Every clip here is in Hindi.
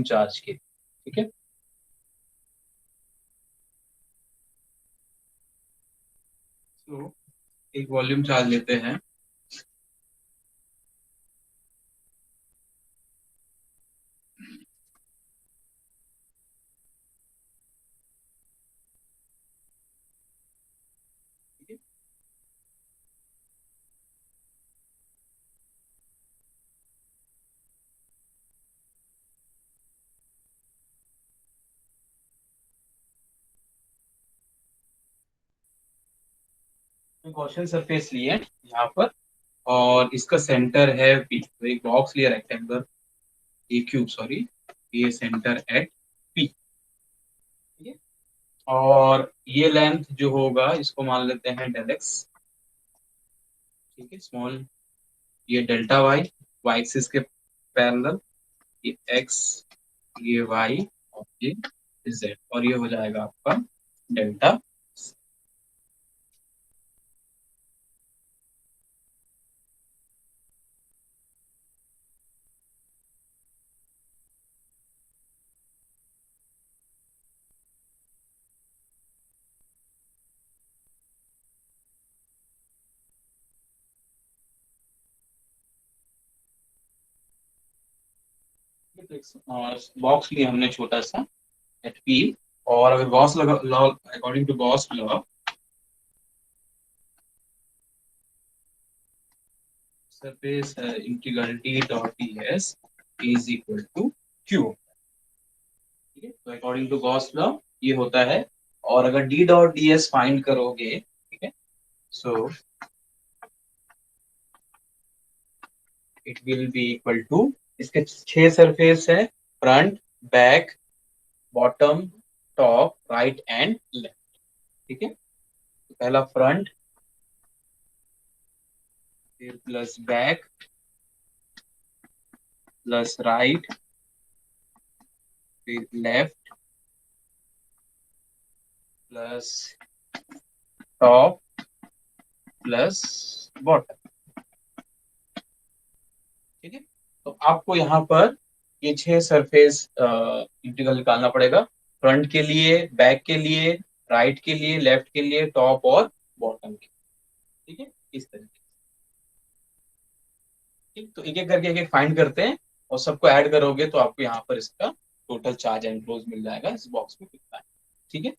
चार्ज के, ठीक है। तो एक वॉल्यूम चार्ज लेते हैं। गॉसियन सरफेस लिए यहाँ पर, और इसका सेंटर है पी, तो एक बॉक्स लिया रेक्टेंगुलर, ए क्यूब सॉरी, ये सेंटर एट पी, ठीक है। और ये लेंथ जो होगा इसको मान लेते हैं डेल एक्स, ठीक है, स्मॉल। ये डेल्टा वाई, वाई एक्सिस के पैरेलल, ये एक्स, ये वाई, और ये जेड, और ये हो जाएगा आपका डेल्टा। बॉक्स लिया हमने छोटा सा एट पी, और अगर गॉस लगा law, according to Gauss law, surface integral D dot D S is equal to Q, ठीक है। तो अकॉर्डिंग टू गॉस लॉ ये होता है। और अगर D dot D S find करोगे, ठीक है, so it will be equal to, इसके 6 सरफेस है, front, back, bottom, top, right and left, ठीक है। तो पहला फ्रंट, फिर प्लस बैक, प्लस राइट, फिर left, plus top, plus bottom, ठीक है। तो आपको यहाँ पर ये 6 सरफेस इंटीग्रल निकालना पड़ेगा, फ्रंट के लिए, बैक के लिए, राइट के लिए, लेफ्ट के लिए, टॉप और बॉटम के, ठीक है, इस तरीके से। ठीक, तो एक एक करके एक एक फाइंड करते हैं, और सबको ऐड करोगे तो आपको यहाँ पर इसका टोटल चार्ज एनक्लोज मिल जाएगा इस बॉक्स में कितना है, ठीक है।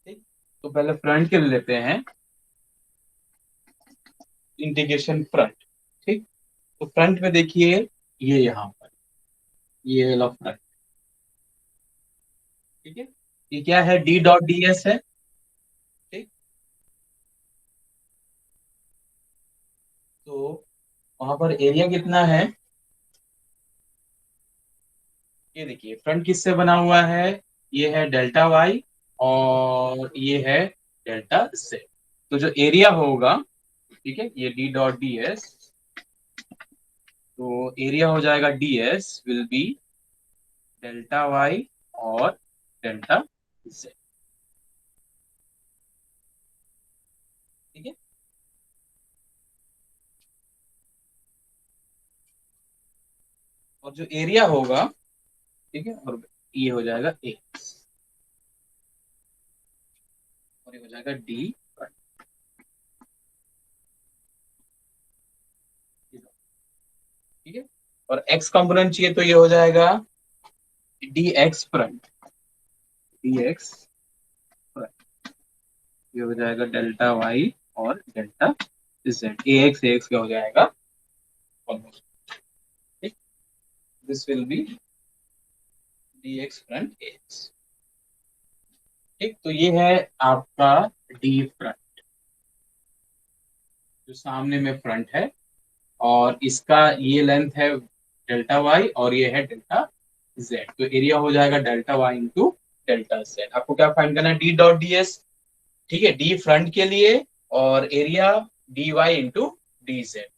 ठीक, तो पहले फ्रंट के लिए लेते हैं, इंटीग्रेशन फ्रंट, ठीक। तो फ्रंट में देखिए, ये यहाँ पर ये वाला फ्रंट, ठीक है। ये क्या है, डी डॉट डी एस है, ठीक। तो वहां पर एरिया कितना है, ये देखिए फ्रंट किससे बना हुआ है, ये है डेल्टा वाई, और ये है डेल्टा जेड। तो जो एरिया होगा, ठीक है, ये डी डॉट डी एस, तो एरिया हो जाएगा D S will be delta Y और डेल्टा जेड, ठीक है। और जो एरिया होगा, ठीक है, और ये हो जाएगा ए, और ये हो जाएगा डी, ठीक है। और एक्स कंपोनेंट चाहिए तो ये हो जाएगा D X front, D X front, ये हो जाएगा डेल्टा वाई और डेल्टा जेड, ए एक्स का हो जाएगा ऑलमोस्ट, ठीक। This will be D X front A x, ठीक। तो ये है आपका डी फ्रंट, जो सामने में फ्रंट है, और इसका ये लेंथ है डेल्टा वाई, और ये है डेल्टा जेड। तो एरिया हो जाएगा delta Y into delta Z. आपको क्या फाइंड करना है, डी डॉट डी एस, ठीक है, डी फ्रंट के लिए, और area D Y into D Z,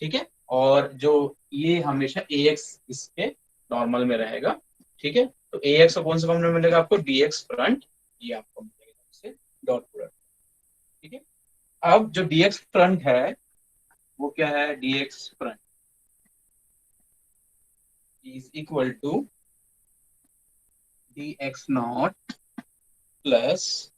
ठीक है। और जो ये हमेशा ए एक्स इसके नॉर्मल में रहेगा। ठीक है, तो ए एक्स को कौन सा कॉम्पोनेंट मिलेगा आपको, डी एक्स फ्रंट, ये आपको मिलेगा इससे डॉट प्रोडक्ट। ठीक है, अब जो डी एक्स फ्रंट है वो क्या है, D X front is equal to D X naught plus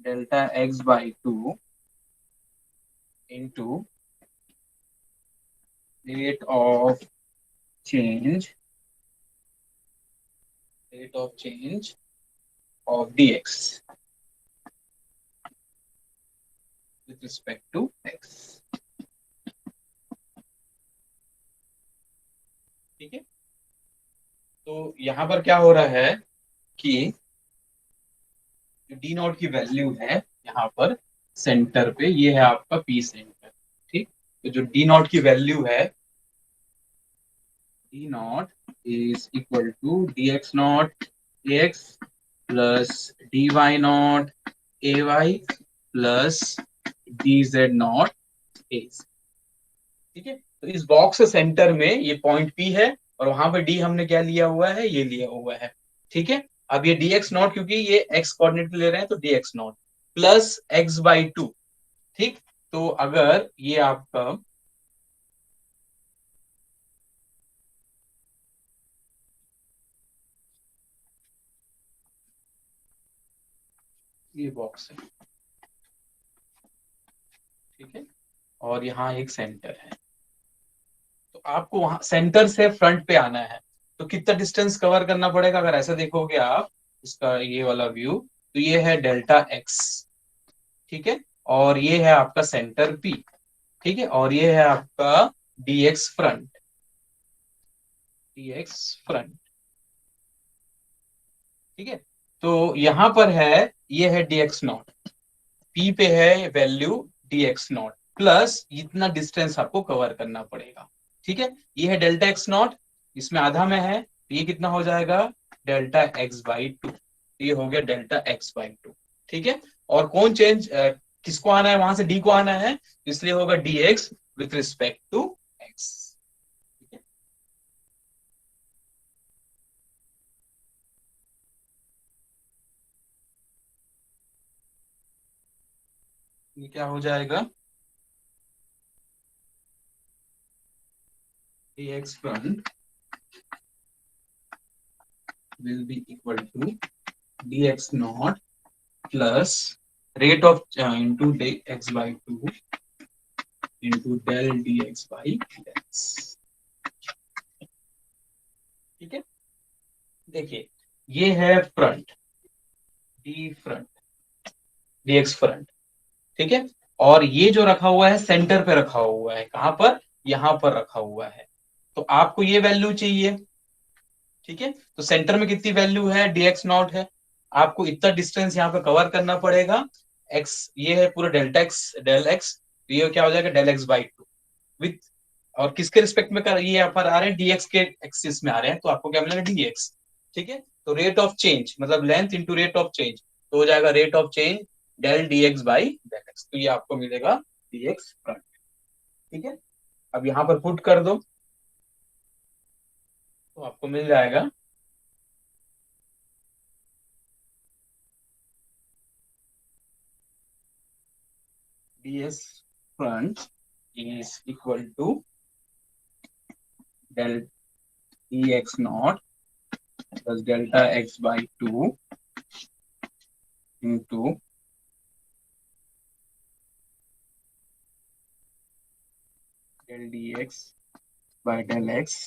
delta X by two into rate of change rate of change of dx with respect to x। ठीक है, तो यहां पर क्या हो रहा है कि जो डी नॉट की वैल्यू है यहाँ पर सेंटर पे, ये है आपका पी सेंटर। ठीक, तो जो डी नॉट की वैल्यू है, D naught is equal to D X naught A X plus D Y naught A Y plus D Z naught A. ठीक है, तो इस बॉक्स के सेंटर में ये पॉइंट पी है और वहां पे डी हमने क्या लिया हुआ है, ये लिया हुआ है। ठीक है, अब ये डी एक्स नॉट क्योंकि ये एक्स कोऑर्डिनेट ले रहे हैं तो D X naught plus x by to. ठीक, तो अगर ये आपका ये बॉक्स है, ठीक है, और यहाँ एक सेंटर है, तो आपको वहां सेंटर से फ्रंट पे आना है, तो कितना डिस्टेंस कवर करना पड़ेगा, अगर ऐसा देखोगे आप इसका ये वाला व्यू, तो ये है डेल्टा एक्स। ठीक है, और ये है आपका सेंटर पी। ठीक है, और ये है आपका डीएक्स फ्रंट, डीएक्स फ्रंट। ठीक है, तो यहां पर है, ये है डीएक्स नॉट, पी पे है वैल्यू डीएक्स नॉट प्लस इतना डिस्टेंस आपको कवर करना पड़ेगा। ठीक है, ये है डेल्टा एक्स नॉट, इसमें आधा में है, तो ये कितना हो जाएगा, डेल्टा एक्स बाई टू, ये हो गया डेल्टा एक्स बाई टू। ठीक है, और कौन चेंज किसको आना है, वहां से डी को आना है, इसलिए होगा D X with respect to X. ये क्या हो जाएगा, dx front will be equal to dx naught plus rate of into dx by 2 into del dx by dx। ठीक है, देखिए ये है front, D front, dx front. ठीक है, और ये जो रखा हुआ है सेंटर पे रखा हुआ है, कहां पर, यहां पर रखा हुआ है, तो आपको ये वैल्यू चाहिए। ठीक है, तो सेंटर में कितनी वैल्यू है, dx नॉट है, आपको इतना डिस्टेंस यहाँ पे कवर करना पड़ेगा। x ये है पूरा डेल्टा एक्स, डेल एक्स, तो ये क्या हो जाएगा, del X by two with, और किसके रिस्पेक्ट में कर, ये यहाँ पर आ रहे हैं dx के एक्सिस में आ रहे हैं, तो आपको क्या मिलेगा, dx। ठीक है, तो रेट ऑफ चेंज मतलब length into rate of change, तो हो जाएगा rate of change del dx by del X, तो ये आपको मिलेगा dx फ्रंट। ठीक है, अब यहाँ पर पुट कर दो तो आपको मिल जाएगा ds front is equal to del dx naught plus delta x by 2 into del dx by del x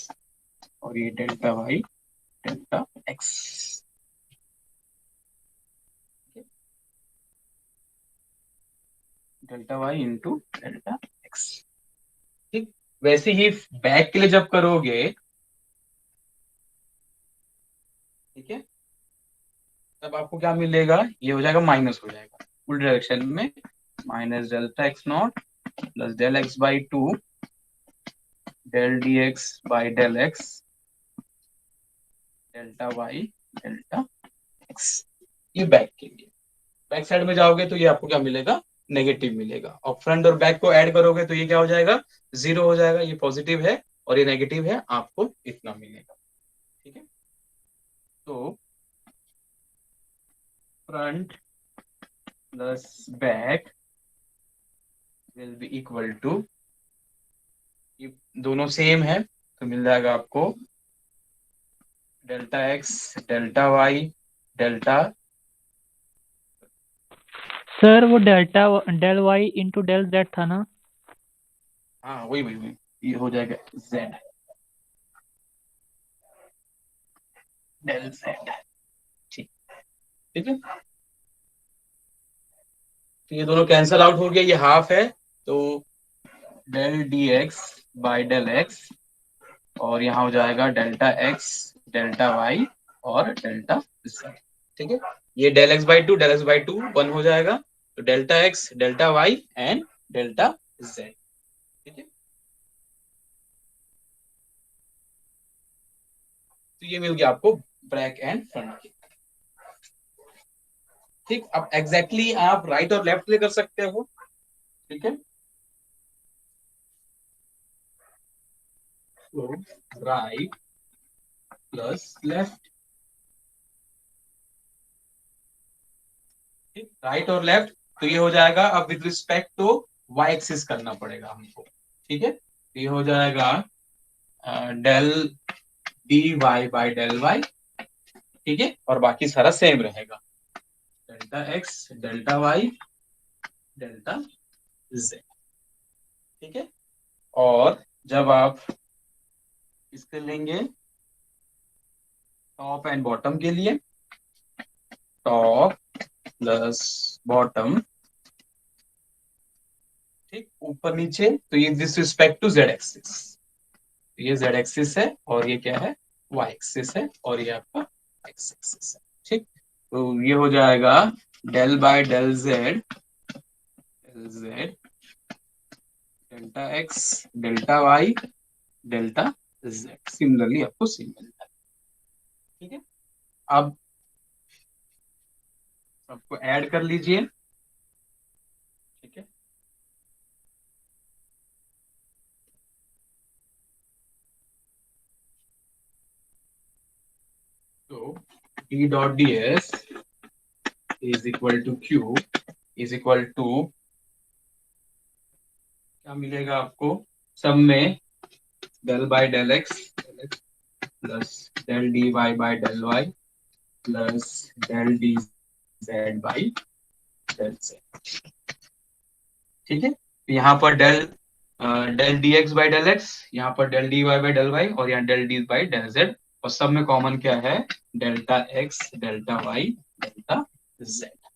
और ये delta y delta x। Delta y into delta x। ठीक, वैसे ही बैक के लिए जब करोगे, ठीक है, तब आपको क्या मिलेगा, ये हो जाएगा माइनस हो जाएगा उल्टी डायरेक्शन में, minus delta X naught plus del X by two del D X by del X delta Y delta X. ये बैक के लिए, बैक साइड में जाओगे तो ये आपको क्या मिलेगा, नेगेटिव मिलेगा, और फ्रंट और बैक को ऐड करोगे तो ये क्या हो जाएगा, 0 हो जाएगा। ये पॉजिटिव है और ये नेगेटिव है, आपको इतना मिलेगा। ठीक है, तो front plus back will be equal to, ये दोनों सेम है तो मिल जाएगा आपको delta x delta Y delta, sir वो delta del y into del z था ना। हाँ वही वही वही, ये हो जाएगा जेड डेल जेड। ठीक, ठीक है, तो ये दोनों कैंसल आउट हो गया, ये हाफ है, तो del D X by del X, और यहाँ हो जाएगा डेल्टा एक्स डेल्टा वाई और डेल्टा जेड। ठीक है, ये del X by two one हो जाएगा, तो delta x delta Y and delta Z. ठीक है, तो ये मिल गया आपको बैक एंड फ्रंट की। ठीक, अब एग्जैक्टली exactly आप राइट और लेफ्ट ले कर सकते हो। ठीक है, तो राइट प्लस लेफ्ट, ठीक, राइट और लेफ्ट, तो ये हो जाएगा अब with respect to Y axis करना पड़ेगा हमको। ठीक है, तो ये हो जाएगा del D Y by del Y. ठीक है, और बाकी सारा सेम रहेगा, delta x delta Y delta Z. ठीक है, और जब आप इसके लेंगे टॉप एंड बॉटम के लिए, टॉप प्लस बॉटम, ठीक, ऊपर नीचे, तो ये this respect to Z axis, ये जेड एक्सिस है और ये क्या है, वाई एक्सिस है, और ये आपका एक्स एक्सिस है। ठीक, तो ये हो जाएगा del by del Z delta x delta Y delta Z, similarly आपको सेम मिलता है। ठीक है, अब सबको ऐड कर लीजिए। ठीक है, तो D dot D S is equal to Q is equal to, क्या मिलेगा आपको, सब में del by del X plus del D Y by del Y plus del D Z by del Z. ठीक है, तो यहाँ पर del D X by del X, यहाँ पर del D Y by del Y, और यहाँ del D by del Z, और सब में कॉमन क्या है, delta x delta Y delta Z.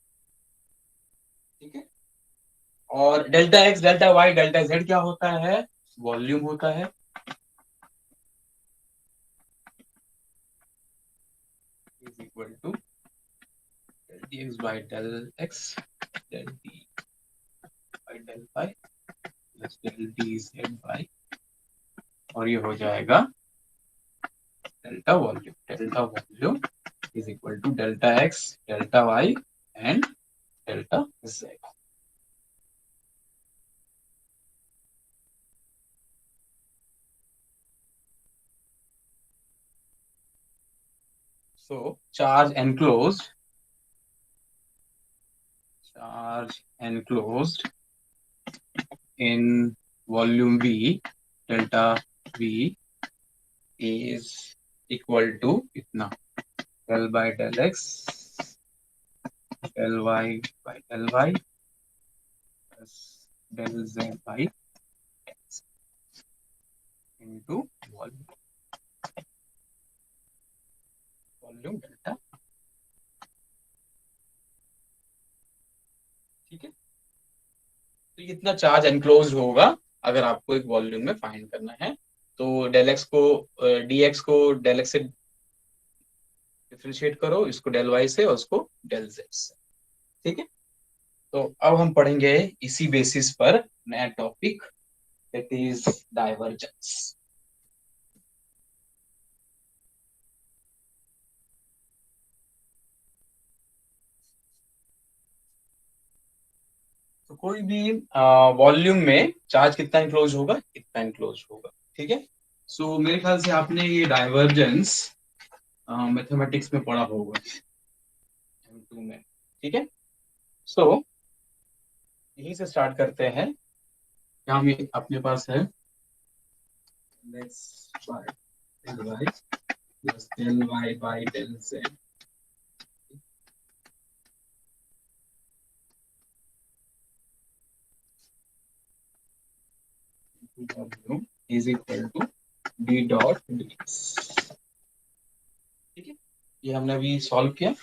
ठीक है, और delta x delta Y delta Z क्या होता है, वॉल्यूम होता है। Is equal to del D X by del X del D by del Y plus del D Z by, और ये हो जाएगा delta volume is equal to delta x delta Y and delta Z. So charge enclosed in volume V, delta V is equal to इतना del by del x del y by del y plus del z by x into volume delta। ठीक है, तो इतना चार्ज एनक्लोज होगा अगर आपको एक वॉल्यूम में फाइंड करना है, तो डेल एक्स को डी एक्स को डेल एक्स से डिफ्रेंशिएट करो, इसको डेल वाई से और उसको डेल जेड से। ठीक है, तो अब हम पढ़ेंगे इसी बेसिस पर नया टॉपिक, दैट इज डाइवर्जेंस। तो कोई भी वॉल्यूम में चार्ज कितना इंक्लोज होगा, इतना इंक्लोज होगा। ठीक है, सो मेरे ख्याल से आपने ये डाइवर्जेंस मैथमेटिक्स में पढ़ा होगा M2 में। ठीक है, सो यहीं से स्टार्ट करते हैं। यहाँ भी अपने पास है let's by del y plus del y by del z W is equal to d dot dx। ठीक है, ये हमने अभी सॉल्व किया।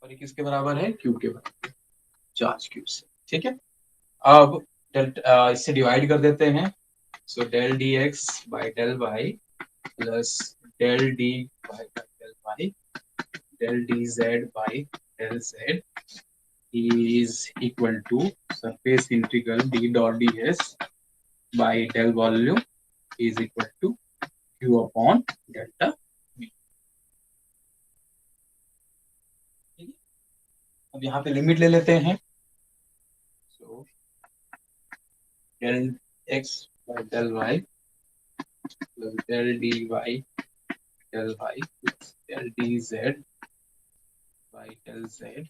और ये किसके बराबर है, क्यू के बराबर, चार्ज क्यू से। ठीक है, अब इससे डिवाइड कर देते हैं। So del D X by del Y plus del D Y by del Y del D Z by del Z is equal to surface integral d dot ds by del volume is equal to q upon delta v। ठीक है, अब यहाँ पे लिमिट ले लेते हैं। सो del x by del y plus del dy del y plus del dz by del z।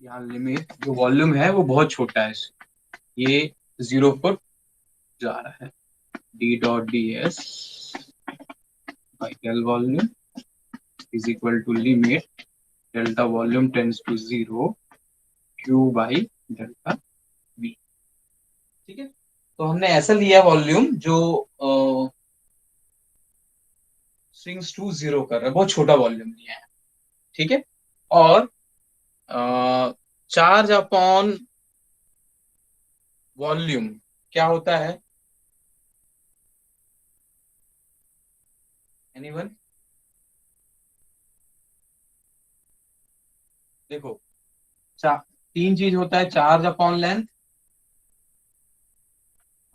यहाँ लिमिट जो वॉल्यूम है वो बहुत छोटा है, ये 0 पर जा रहा है। d dot ds by del volume is equal to limit delta volume tends to 0 q by delta v। ठीक है, तो हमने ऐसा लिया वॉल्यूम जो स्विंग्स टू 0 कर रहा है, बहुत छोटा वॉल्यूम लिया है। ठीक है, और चार्ज अपॉन वॉल्यूम क्या होता है, एनीवन? देखो, तीन चीज होता है, चार्ज अपॉन लेंथ,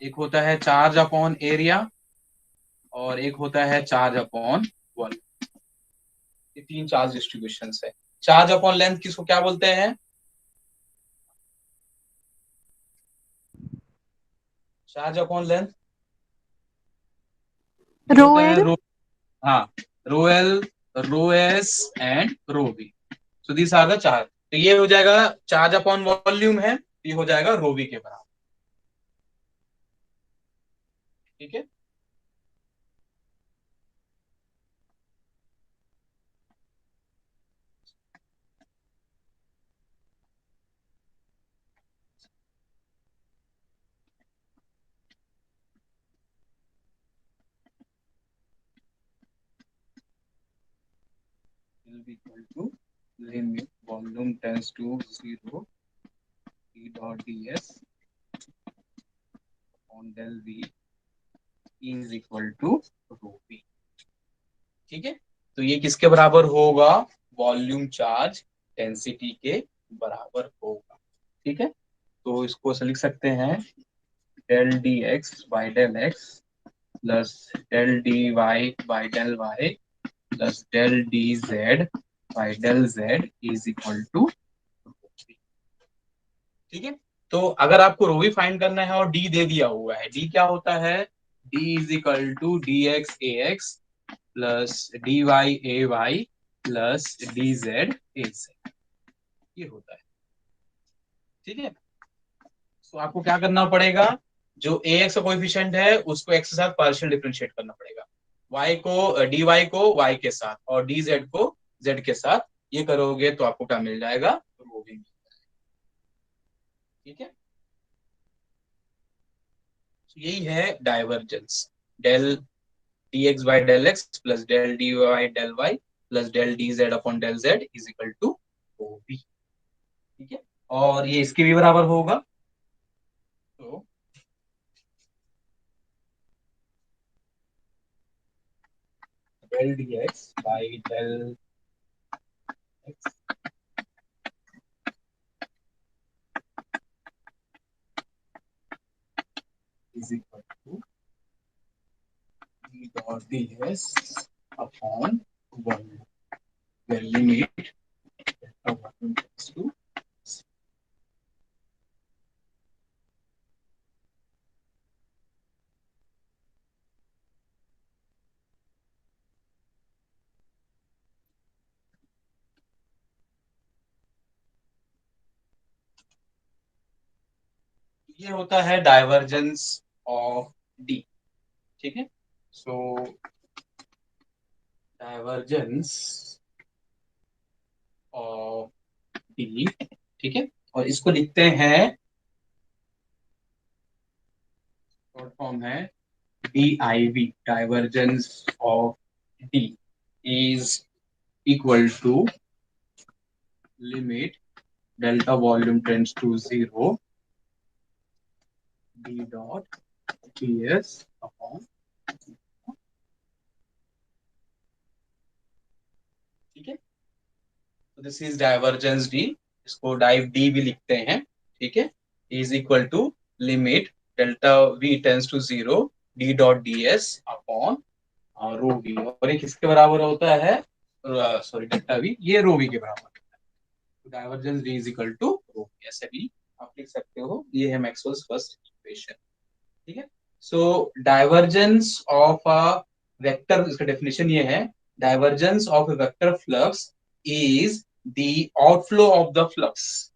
एक होता है चार्ज अपॉन एरिया, और एक होता है चार्ज अपॉन वॉल्यूम। ये तीन चार्ज डिस्ट्रीब्यूशन है। चार्ज अपॉन लेंथ किसको क्या बोलते हैं, चार्ज अपॉन लेंथ ये रो होता है एल। रो, हाँ, rho L, rho S and rho B. So this are the charge. तो ये हो जाएगा चार्ज अपॉन वॉल्यूम है, ये हो जाएगा रो बी के बराबर। ठीक है, will be equal to limit volume tends to 0 d dot ds on del v is equal to rho B. ठीक है, तो ये किसके बराबर होगा, वॉल्यूम चार्ज डेंसिटी के बराबर होगा। ठीक है, तो इसको ऐसे लिख सकते हैं del D X by del X plus del D Y by del Y plus del D Z by del Z is equal to. ठीक है, तो अगर आपको रो भी फाइंड करना है और डी दे दिया हुआ है, डी क्या होता है, D is equal to D X A X plus D Y A Y plus D Z A Z, ये होता है। ठीक है, तो आपको क्या करना पड़ेगा, जो ए एक्स का कोएफिशिएंट है उसको एक्स के साथ पार्शियल डिफरेंशिएट करना पड़ेगा, वाई को डी वाई को वाई के साथ और डी जेड को जेड के साथ। ये करोगे तो आपको क्या मिल जाएगा, रो भी। ठीक है, तो यही है divergence, del D X by del X plus del D Y del Y plus del D Z upon del Z is equal to O B. ठीक है, और ये इसके भी बराबर होगा। तो del D X by del X is equal to D dot ds upon volume, the limit of volume tends to ये होता है डाइवर्जेंस ऑफ डी। ठीक है, सो डाइवर्जेंस ऑफ डी, ठीक है, और इसको लिखते हैं, शॉर्ट फॉर्म है DIV, divergence of D is equal to limit delta volume tends to 0 D dot ds upon, ठीक है, तो दिस इज डाइवर्जेंस डी, इसको डाइव डी भी लिखते हैं, ठीक है, is equal to limit delta V tends to 0 D dot ds upon rho V, और ये किसके बराबर होता है, सॉरी डेल्टा वी, ये रो वी के बराबर होता है। तो divergence D is equal to rho V, ऐसे भी आप लिख सकते हो, ये है मैक्सवेल्स फर्स्ट इक्वेशन। ठीक है, सो डाइवर्जेंस ऑफ अ वेक्टर, इसका डेफिनेशन ये है, divergence of a vector flux is the outflow of the flux.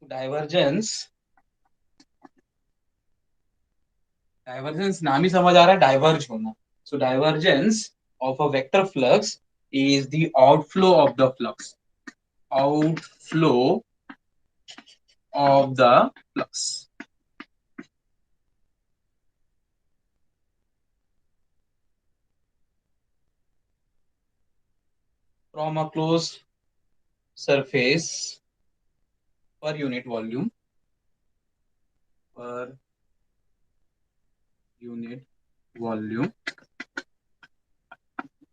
So divergence नाम ही समझ आ रहा है, डाइवर्ज होना। So divergence of a vector flux is the outflow of the flux, outflow of the flux from a closed surface per unit volume, per unit volume,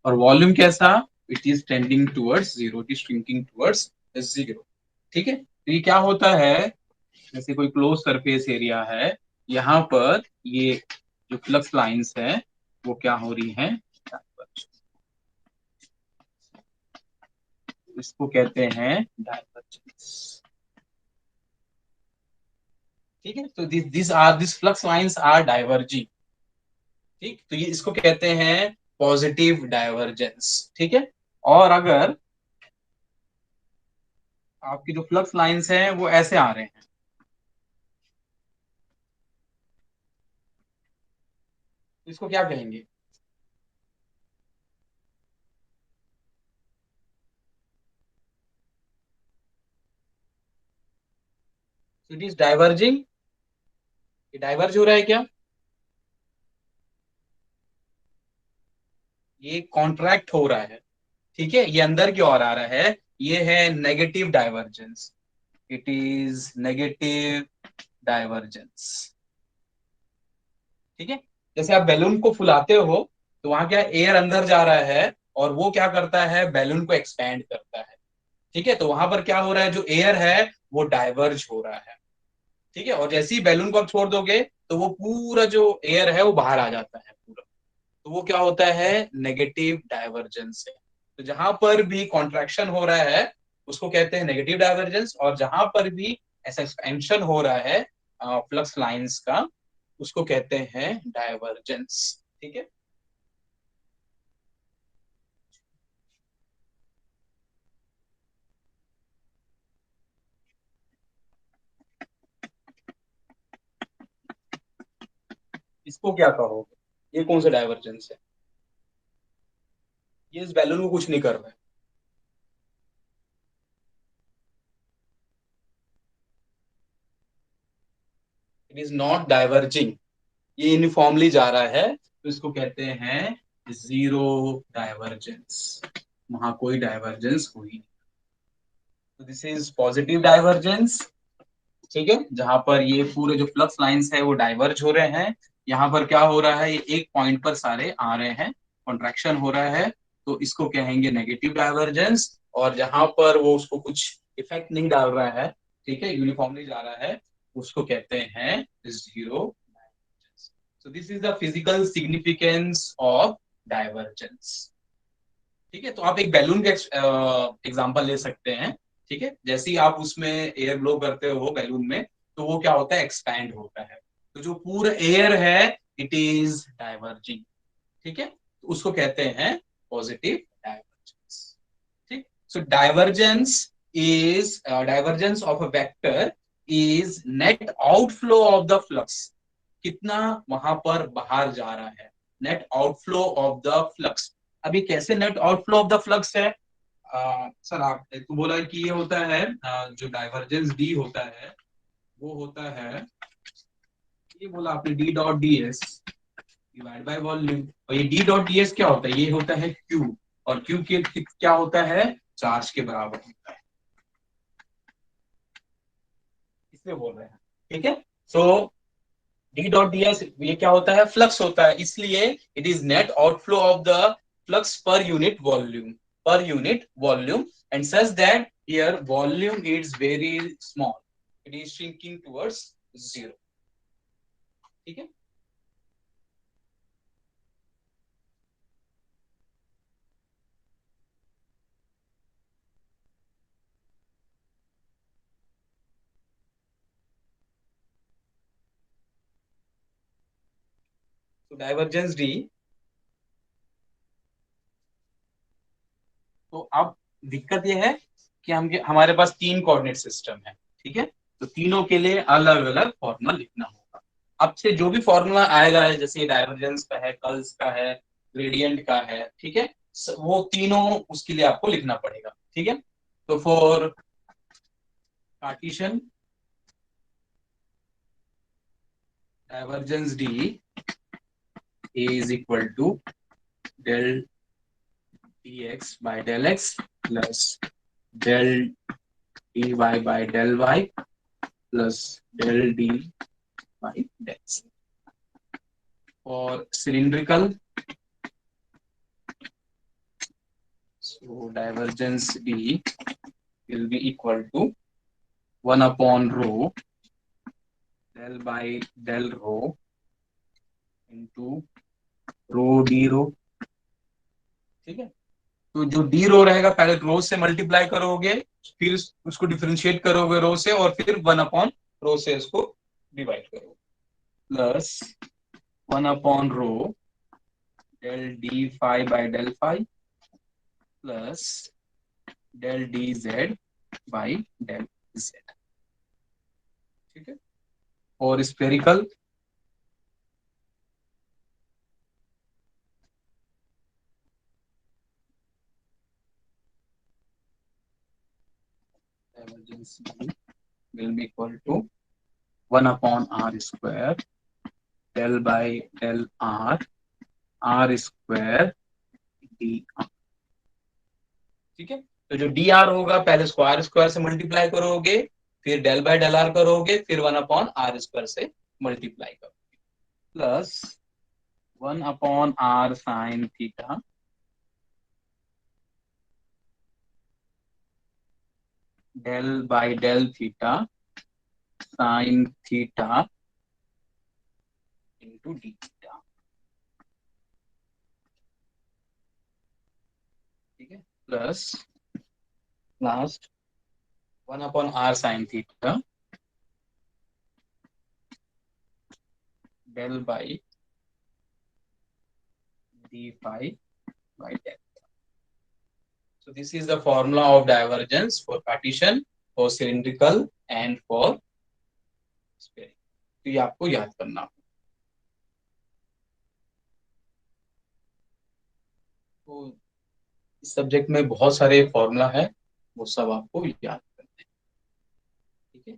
और वॉल्यूम कैसा, it is tending towards zero, it is shrinking towards zero. ठीक है, तो ये क्या होता है, जैसे कोई क्लोज सरफेस एरिया है, यहाँ पर ये जो फ्लक्स लाइंस है वो क्या हो रही हैं, इसको कहते हैं डाइवर्जेंस। ठीक है, तो this flux lines are diverging. ठीक, तो ये इसको कहते हैं पॉजिटिव डाइवर्जेंस। ठीक है, और अगर आपकी जो फ्लक्स लाइंस हैं वो ऐसे आ रहे हैं, तो इसको क्या कहेंगे, इट इज डाइवर्जिंग, ये डाइवर्ज हो रहा है क्या, ये कॉन्ट्रैक्ट हो रहा है। ठीक है, ये अंदर की ओर आ रहा है, ये है negative divergence, it is negative divergence. ठीक है, जैसे आप बैलून को फुलाते हो तो वहां क्या एयर अंदर जा रहा है, और वो क्या करता है, बैलून को एक्सपैंड करता है। ठीक है, तो वहां पर क्या हो रहा है, जो एयर है वो डाइवर्ज हो रहा है। ठीक है, और जैसे ही बैलून को आप छोड़ दोगे तो वो पूरा जो एयर है वो बाहर आ जाता है पूरा, तो वो क्या होता है, नेगेटिव डाइवर्जेंस है। तो जहां पर भी कॉन्ट्रैक्शन हो रहा है उसको कहते हैं नेगेटिव डाइवर्जेंस, और जहां पर भी ऐसा एक्सपेंशन हो रहा है फ्लक्स लाइंस का, उसको कहते हैं डाइवर्जेंस। ठीक है, इसको क्या कहोगे, ये कौन सा डाइवर्जेंस है, ये इस बैलून को कुछ नहीं कर रहा है, इट इज नॉट डाइवर्जिंग, ये यूनिफॉर्मली जा रहा है, तो इसको कहते हैं जीरो डाइवर्जेंस, वहां कोई डाइवर्जेंस हुई नहीं। तो दिस इज पॉजिटिव डाइवर्जेंस। ठीक है, जहां पर ये पूरे जो फ्लक्स लाइंस है वो डाइवर्ज हो रहे हैं, यहाँ पर क्या हो रहा है, ये एक पॉइंट पर सारे आ रहे हैं, कॉन्ट्रैक्शन हो रहा है, तो इसको कहेंगे नेगेटिव डाइवर्जेंस। और जहां पर वो उसको कुछ इफेक्ट नहीं डाल रहा है, ठीक है, यूनिफॉर्मली जा रहा है, उसको कहते हैं zero divergence. So this is the physical significance of divergence. ठीक है, तो आप एक बैलून का एग्जांपल ले सकते हैं। ठीक है, जैसे ही आप उसमें एयर ब्लो करते हो बैलून में, तो वो क्या होता है, एक्सपैंड होता है। तो जो पूरा एयर है, इट इज डाइवर्जिंग। ठीक है, तो उसको कहते हैं पॉजिटिव डाइवर्जेंस। ठीक, so divergence of a vector is net outflow of the flux. कितना वहां पर बाहर जा रहा है, net outflow of the flux. अभी कैसे net outflow of the flux है? सर आप तो बोला कि ये होता है, जो डाइवर्जेंस डी होता है वो होता है, ये बोला आपने D dot D S divide by volume. और ये डी डॉट डी एस क्या होता है, ये होता है क्यू। और क्यू के क्या होता है, चार्ज के बराबर होता है, इसलिए बोल रहे हैं। ठीक है, सो डी डॉट डी एस ये क्या होता है, फ्लक्स होता है, इसलिए it is net outflow of the flux per unit volume, per unit volume. And such that here volume is very small, it is shrinking towards zero. ठीक है, तो डाइवर्जेंस डी। तो अब दिक्कत यह है कि हमारे पास तीन कोऑर्डिनेट सिस्टम है। ठीक है, तो तीनों के लिए अलग अलग फॉर्मूला लिखना होगा। अब से जो भी फॉर्मूला आएगा, जैसे डाइवर्जेंस का है, कर्ल्स का है, ग्रेडियंट का है, ठीक है, वो तीनों उसके लिए आपको लिखना पड़ेगा। ठीक है, तो for Cartesian divergence D is equal to del dx by del x plus del dy by del y plus del d by del z. For cylindrical, so divergence d will be equal to 1 upon rho del by del rho into rho d rho। ठीक है, तो जो डी रो रहेगा, पहले रो से मल्टीप्लाई करोगे, फिर उसको डिफरेंशिएट करोगे रो से, और फिर 1 अपॉन रो से इसको डिवाइड करोगे, plus 1 upon rho del d phi by del phi plus del dz by del z। ठीक है, और spherical divergence will be equal to 1 upon r square del by del r square dr। ठीक है, तो जो डी आर होगा, पहले स्क्वायर स्क्वायर से मल्टीप्लाई करोगे, फिर डेल बाय डेल आर करोगे, फिर 1 अपॉन आर स्क्वायर से मल्टीप्लाई करोगे, plus 1 upon r sine theta del by del theta sine theta into D theta. ठीक है, plus last 1 upon r sine theta del by D phi by del. So this is the formula of divergence for Cartesian, for cylindrical and for spherical. तो ये आपको याद करना होगा। तो इस सब्जेक्ट में बहुत सारे फॉर्मूला है, वो सब आपको याद करने हैं। ठीक है,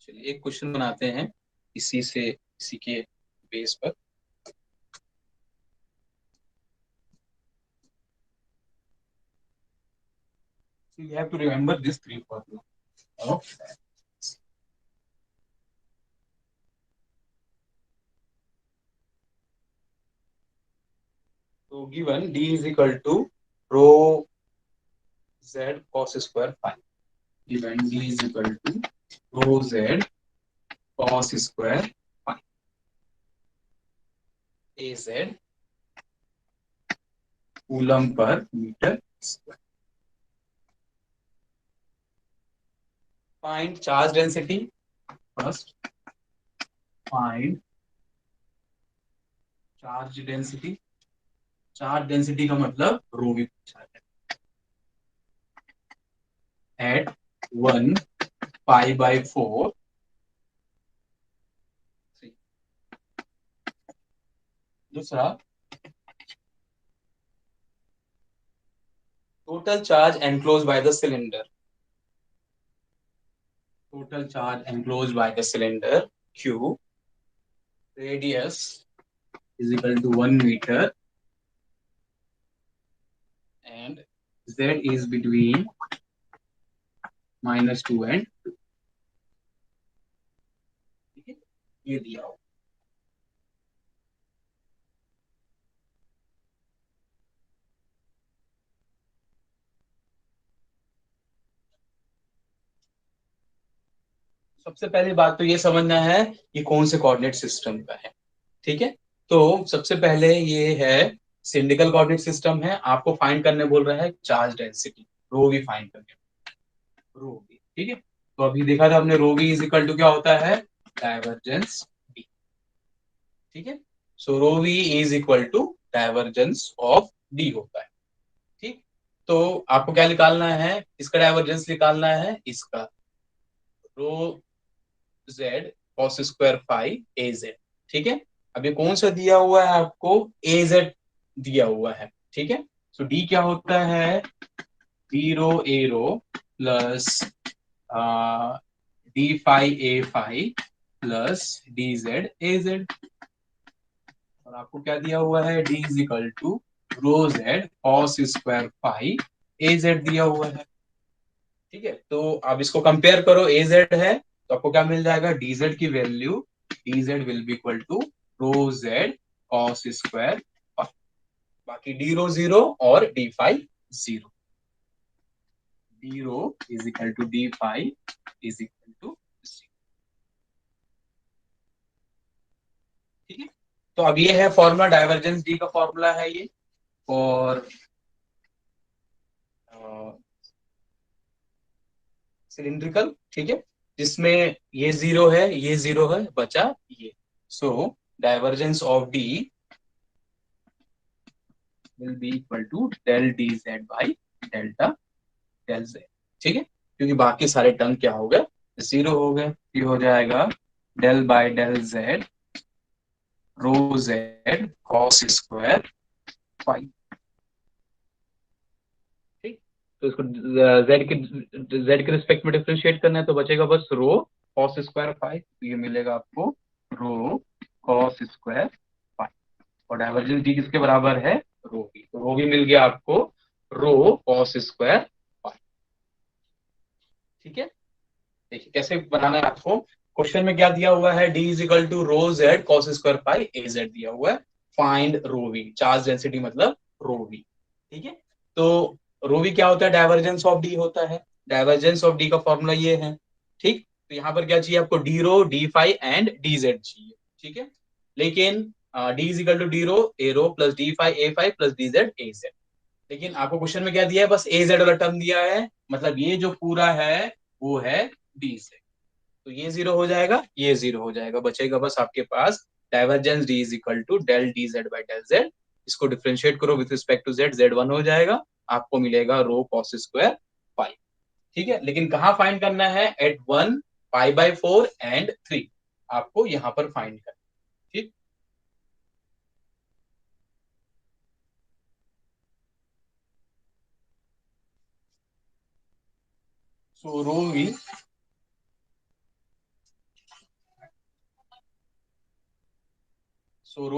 चलिए एक क्वेश्चन बनाते हैं इसी के बेस पर। So you have to remember these three formula of तो given d is equal to rho z cos square phi, given d is equal to rho z cos square phi A Z coulomb per metre square. Find charge density first, find charge density. Charge density का मतलब रो भी पूछा है। एट 1 पाई/4। दूसरा, total charge enclose by the cylinder, total charge enclosed by the cylinder Q, radius is equal to 1 meter and Z is between -2 and 2। ठीक है, ये दिया हो। सबसे पहली बात तो ये समझना है ये कौन से कोऑर्डिनेट सिस्टम का है। ठीक है, तो सबसे पहले ये है सिलिंड्रिकल कोऑर्डिनेट सिस्टम है, आपको फाइंड करने बोल रहा है चार्ज डेंसिटी, रो भी फाइंड करने, रो भी। ठीक है, तो अभी देखा था हमने रो भी इज इक्वल टू क्या होता है, डाइवर्जेंस डी। ठीक है, so rho v is equal to divergence of D होता है। ठीक, तो आपको क्या निकालना है, इसका डाइवर्जेंस निकालना है, इसका रो Z cos square phi A Z. ठीक है, अभी कौन सा दिया हुआ है आपको, ए जेड दिया हुआ है। ठीक है, सो डी क्या होता है, D rho A rho plus D phi A phi plus D Z A Z. और आपको क्या दिया हुआ है, D is equal to rho Z cos square phi A Z दिया हुआ है। ठीक है, तो आप इसको कंपेयर करो, ए जेड है तो आपको क्या मिल जाएगा, डी जेड की value, D Z will be equal to rho Z cos square phi, बाकी डी रो जीरो और D phi zero. D rho is equal to D phi is equal to zero. ठीक है, तो अब ये है फॉर्मूला, डाइवर्जेंस डी का फॉर्मूला है ये। और सिलिंड्रिकल, ठीक है, जिसमें ये जीरो है, ये जीरो है, बचा ये। So divergence of D will be equal to del D Z by delta del Z. ठीक है, क्योंकि बाकी सारे टर्म क्या हो गए, जीरो हो गए। ये हो जाएगा del by del Z rho Z cos square phi. ठीक, तो इसको जेड के रिस्पेक्ट में डिफरेंशिएट करना है, तो बचेगा बस रो कॉस स्क्वायर फाई। ये मिलेगा आपको रो कॉस स्क्वायर फाई। और डाइवर्जेंस डी किसके बराबर है, रो भी, तो रो भी मिल गया आपको रो कॉस स्क्वायर फाई। ठीक है, देखिए कैसे बनाना है आपको। क्वेश्चन में क्या दिया हुआ है, D is equal to rho Z cos square phi A Z दिया हुआ है। Find rho V, charge density मतलब रो वी। ठीक है, तो रो वी क्या होता है, डाइवर्जेंस ऑफ डी होता है। डाइवर्जेंस ऑफ डी का फॉर्मूला ये है। ठीक, तो यहाँ पर क्या चाहिए आपको, D rho D phi and D Z चाहिए। ठीक है, लेकिन D is equal to D rho A rho plus D phi A phi plus D Z A Z. लेकिन आपको क्वेश्चन में क्या दिया है, बस ए जेड वाला टर्म दिया है, मतलब ये जो पूरा है वो है डी से। तो ये जीरो हो जाएगा, ये जीरो हो जाएगा, बचेगा बस आपके पास divergence D is equal to del D Z by del z. इसको डिफ्रेंशिएट करो with respect to z, z one हो जाएगा, आपको मिलेगा रो कॉस स्क्वायर फाई। ठीक है, लेकिन कहाँ फाइंड करना है, एट 1 पाई/4 एंड 3, आपको यहाँ पर फाइंड करना। ठीक, सो रो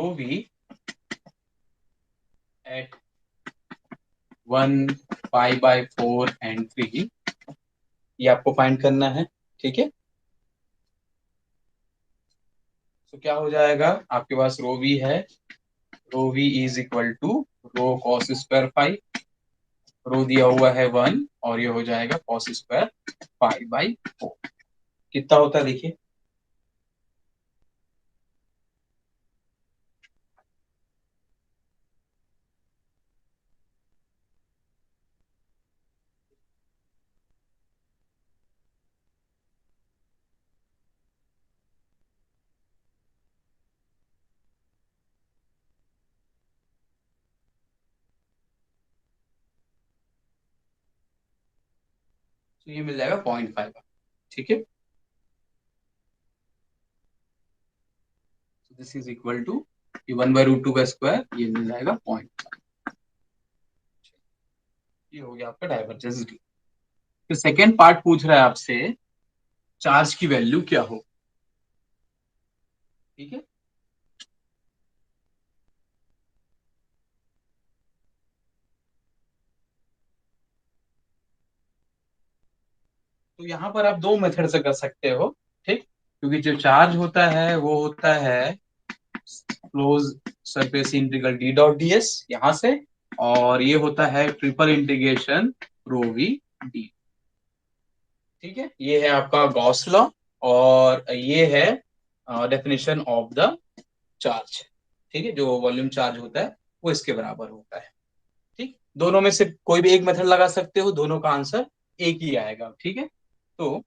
वी एट 1 पाई/4 एंड 3, ये आपको फाइंड करना है। ठीक है, तो क्या हो जाएगा, आपके पास रो वी है, rho v is equal to rho cos square five, rho दिया हुआ है 1 और ये हो जाएगा कॉस स्क्वायर 5/4। कितना होता है देखिए, तो ये मिल जाएगा 0.5। ठीक है, दिस इज इक्वल टू 1/√2 का स्क्वायर, ये मिल जाएगा 0.5। ये हो गया आपका डाइवर्जेंस डी। फिर सेकेंड पार्ट पूछ रहा है आपसे चार्ज की वैल्यू क्या हो। ठीक है, तो यहाँ पर आप दो मेथड से कर सकते हो। ठीक, क्योंकि जो चार्ज होता है वो होता है close surface integral D dot D S यहाँ से, और ये होता है triple integration rho V D. ठीक है, ये है आपका गॉस लॉ और ये है डेफिनेशन ऑफ द चार्ज। ठीक है, जो वॉल्यूम चार्ज होता है वो इसके बराबर होता है। ठीक, दोनों में से कोई भी एक मेथड लगा सकते हो, दोनों का आंसर एक ही आएगा। ठीक है, तो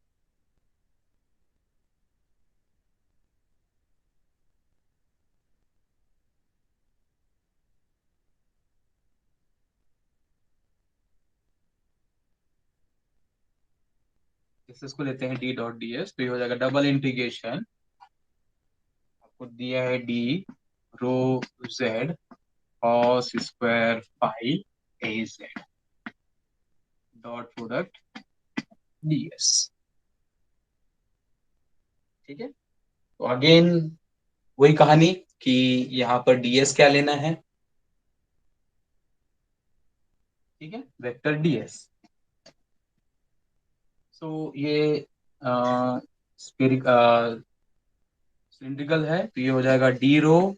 इसको लेते हैं डी डॉट डी एस, तो ये हो जाएगा डबल इंटीग्रेशन, आपको दिया है D rho Z cos square five a z dot product D S. ठीक है, तो अगेन वही कहानी कि यहाँ पर डीएस क्या लेना है। ठीक है, वेक्टर डीएस। सो ये सिलिंड्रिकल है, तो ये हो जाएगा D rho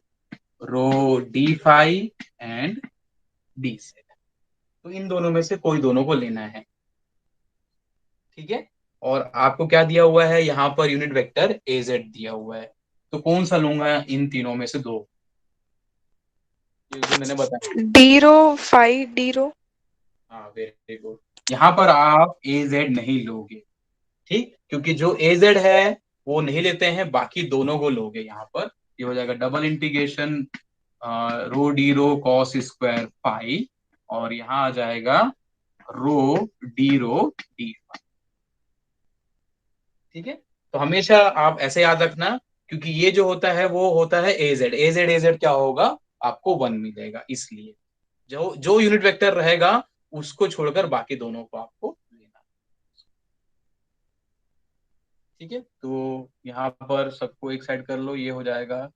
D phi and D Z. तो इन दोनों में से कोई दोनों को लेना है। ठीक है, और आपको क्या दिया हुआ है यहाँ पर, यूनिट वेक्टर ए जेड दिया हुआ है, तो कौन सा लूंगा इन तीनों में से दो, ये जो मैंने बताया। डी रो फाइव डी रो। हाँ वेरी गुड, यहाँ पर आप ए जेड नहीं लोगे। ठीक, क्योंकि जो ए जेड है वो नहीं लेते हैं, बाकी दोनों को लोगे यहाँ पर। ये हो जाएगा double integration rho D rho cos square five, और यहाँ आ जाएगा रो डी। ठीक है, तो हमेशा आप ऐसे याद रखना, क्योंकि ये जो होता है वो होता है ए जेड क्या होगा, आपको 1 मिलेगा, इसलिए जो जो यूनिट वेक्टर रहेगा उसको छोड़कर बाकी दोनों को आपको लेना। ठीक है, तो यहाँ पर सबको एक साइड कर लो, ये हो जाएगा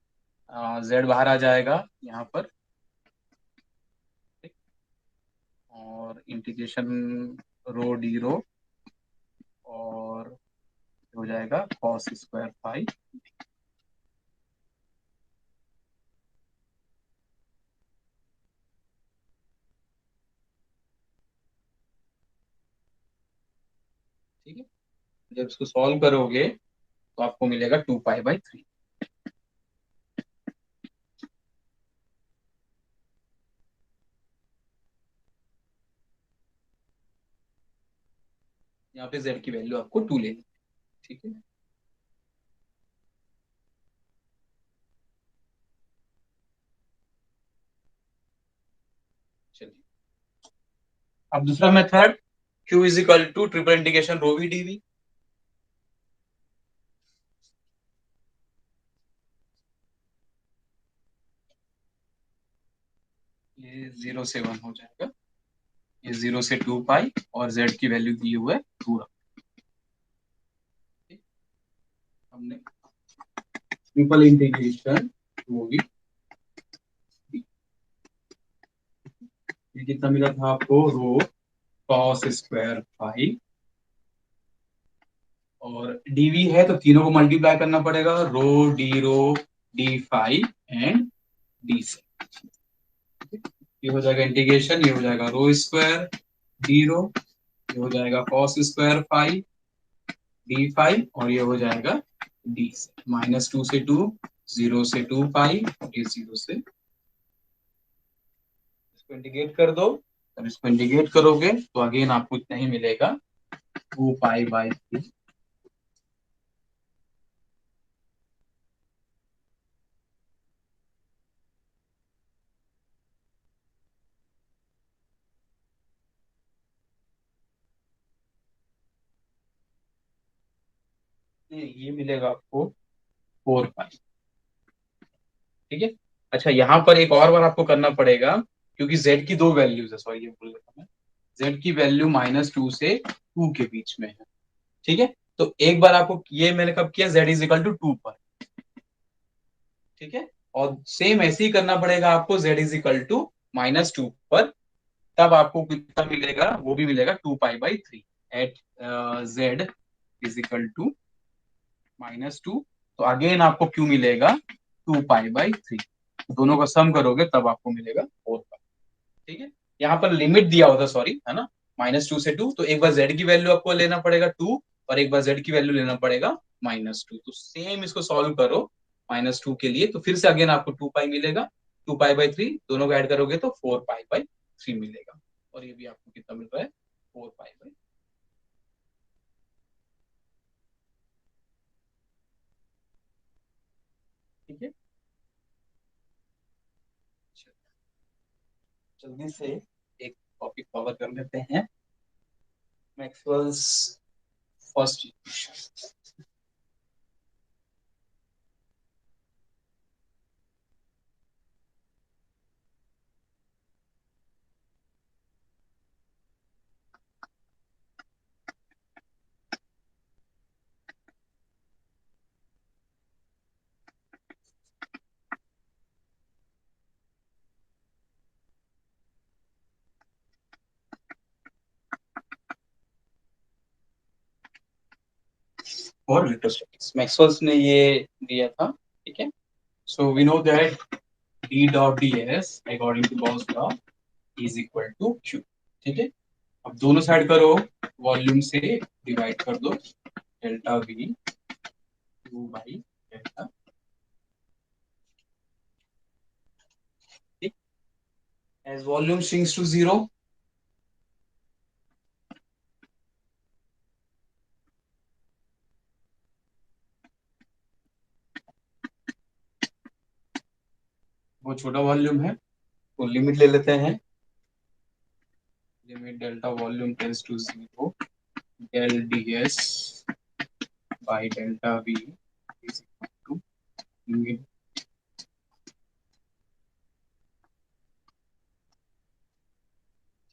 जेड बाहर आ जाएगा यहाँ पर। ठीक? और इंटीग्रेशन रो डी रो, और हो जाएगा कॉस स्क्वायर फाइव। ठीक है, जब इसको सॉल्व करोगे तो आपको मिलेगा 2π/3। यहाँ पे z की वैल्यू आपको 2 लेनी है। ठीक है, चलिए अब दूसरा method, q is equal to triple integration rho V DV. ये 0 से 1 हो जाएगा, ये 0 से 2π, और z की वैल्यू दी हुआ है 2। हमने ट्रिपल इंटीग्रेशन रो वी, ये कितना मिला था आपको, रो कॉस स्क्वायर फाइव, और डीवी है तो तीनों को मल्टीप्लाई करना पड़ेगा, रो डी फाइव एंड डी से। ये हो जाएगा इंटीग्रेशन, ये हो जाएगा रो स्क्वायर डी रो, ये हो जाएगा cos square five D five, और ये हो जाएगा डी -2 से 2, 0 से 2 पाई, और ये 0 से, इसको इंटीग्रेट कर दो। जब इसको इंटीग्रेट करोगे तो अगेन आपको इतना ही मिलेगा 2 पाई बाई 3। ये मिलेगा आपको 4 पाई। ठीक है। अच्छा, यहाँ पर एक और बार आपको करना पड़ेगा, क्योंकि z की दो वैल्यूज है, सॉरी ये भूल गया था मैं, z की वैल्यू -2 से 2 के बीच में है। ठीक है। तो एक बार आपको ये मैंने कब किया, z इज इक्वल टू 2 पर। ठीक है। और सेम ऐसे ही करना पड़ेगा आपको z इज इक्वल टू -2 पर, तब आपको कितना मिलेगा, वो भी मिलेगा 2 pi by 3 at z is equal to -2। तो अगेन आपको क्यों मिलेगा 2 पाई बाई 3, दोनों का सम करोगे तब आपको मिलेगा 4 पाई। ठीक है। यहाँ पर लिमिट दिया होता, सॉरी, है ना, -2 से 2, तो एक बार z की वैल्यू आपको लेना पड़ेगा 2, और एक बार z की वैल्यू लेना पड़ेगा -2। तो सेम इसको सॉल्व करो -2 के लिए, तो फिर से अगेन आपको 2 पाई मिलेगा, 2 पाई बाई 3, दोनों को ऐड करोगे तो 4 पाई बाई 3 मिलेगा, और ये भी आपको कितना मिल रहा है, 4 पाई बाई। ठीक है। जल्दी से एक टॉपिक कवर कर लेते हैं, मैक्सवेल्स फर्स्ट इक्वेशन। और इलेक्ट्रोस्टैटिक्स मैक्सवेल्स ने ये दिया था। ठीक है। So we know that d dot ds according to Gauss law is equal to q। ठीक है। अब दोनों साइड करो, वॉल्यूम से डिवाइड कर दो, डेल्टा v 2 बाई डेल्टा। ठीक। एज वॉल्यूम सिंक्स टू 0, वो छोटा वॉल्यूम है, तो लिमिट ले लेते हैं, limit delta volume tends to 0, del ds by delta v is equal to limit।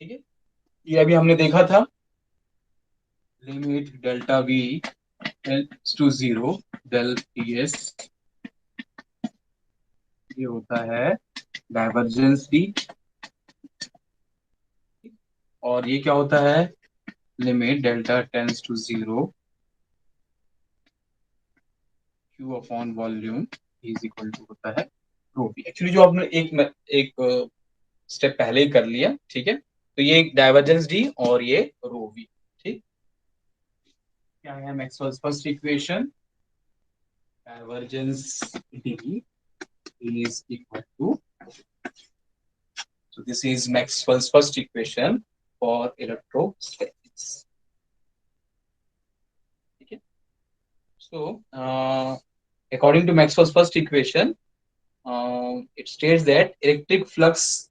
ठीक है। ये अभी हमने देखा था, limit delta v tends to 0 del ds, ये होता है डाइवर्जेंस डी, और ये क्या होता है, limit delta tends to 0 q upon volume is equal to होता है रो वी। एक्चुअली जो आपने एक स्टेप पहले ही कर लिया। ठीक है। तो ये डाइवर्जेंस डी और ये रो वी। ठीक। क्या है Maxwell's first equation, divergence D is equal to, so this is Maxwell's first equation for electrostatics. Okay. So according to Maxwell's first equation, it states that electric flux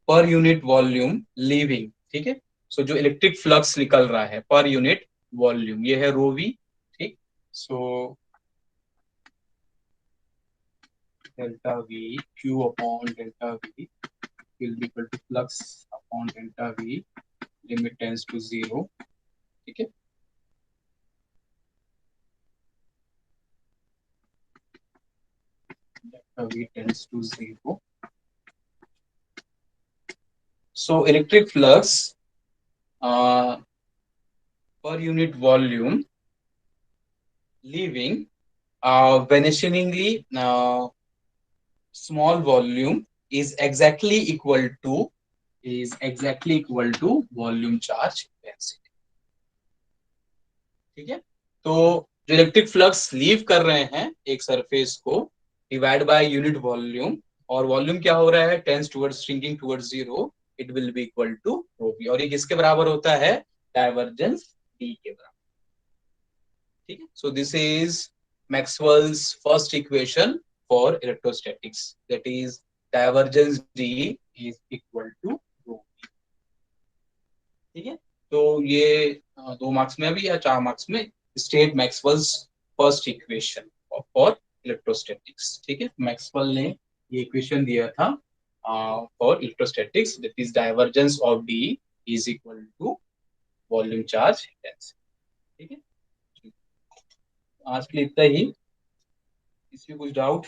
per unit volume leaving, ठीक है, so जो इलेक्ट्रिक फ्लक्स निकल रहा है पर यूनिट वॉल्यूम, ये है रो वी। ठीक। So delta we Q upon delta we will be equal to flux upon delta v, limit tends to 0। ठीक है। delta v tends to 0। so electric flux per unit volume leaving vanishingly small volume is exactly equal to volume charge density. ठीक है, तो जो इलेक्ट्रिक फ्लक्स लीव कर रहे हैं एक सरफेस को डिवाइड बाय यूनिट वॉल्यूम, और वॉल्यूम क्या हो रहा है, tends towards shrinking towards zero, it will be equal to rho V, और ये किसके बराबर होता है, डाइवर्जेंस डी के बराबर। ठीक है, so this is Maxwell's first equation for electrostatics, that is divergence D is equal to rho B. ठीक है, तो ये 2 मार्क्स में भी या 4 मार्क्स में state Maxwell's first equation for electrostatics. ठीक है, मैक्सवेल ने ये इक्वेशन दिया था for electrostatics, that is divergence of D is equal to volume charge density. ठीक है, आज के लिए इतना ही। किसी को कुछ डाउट?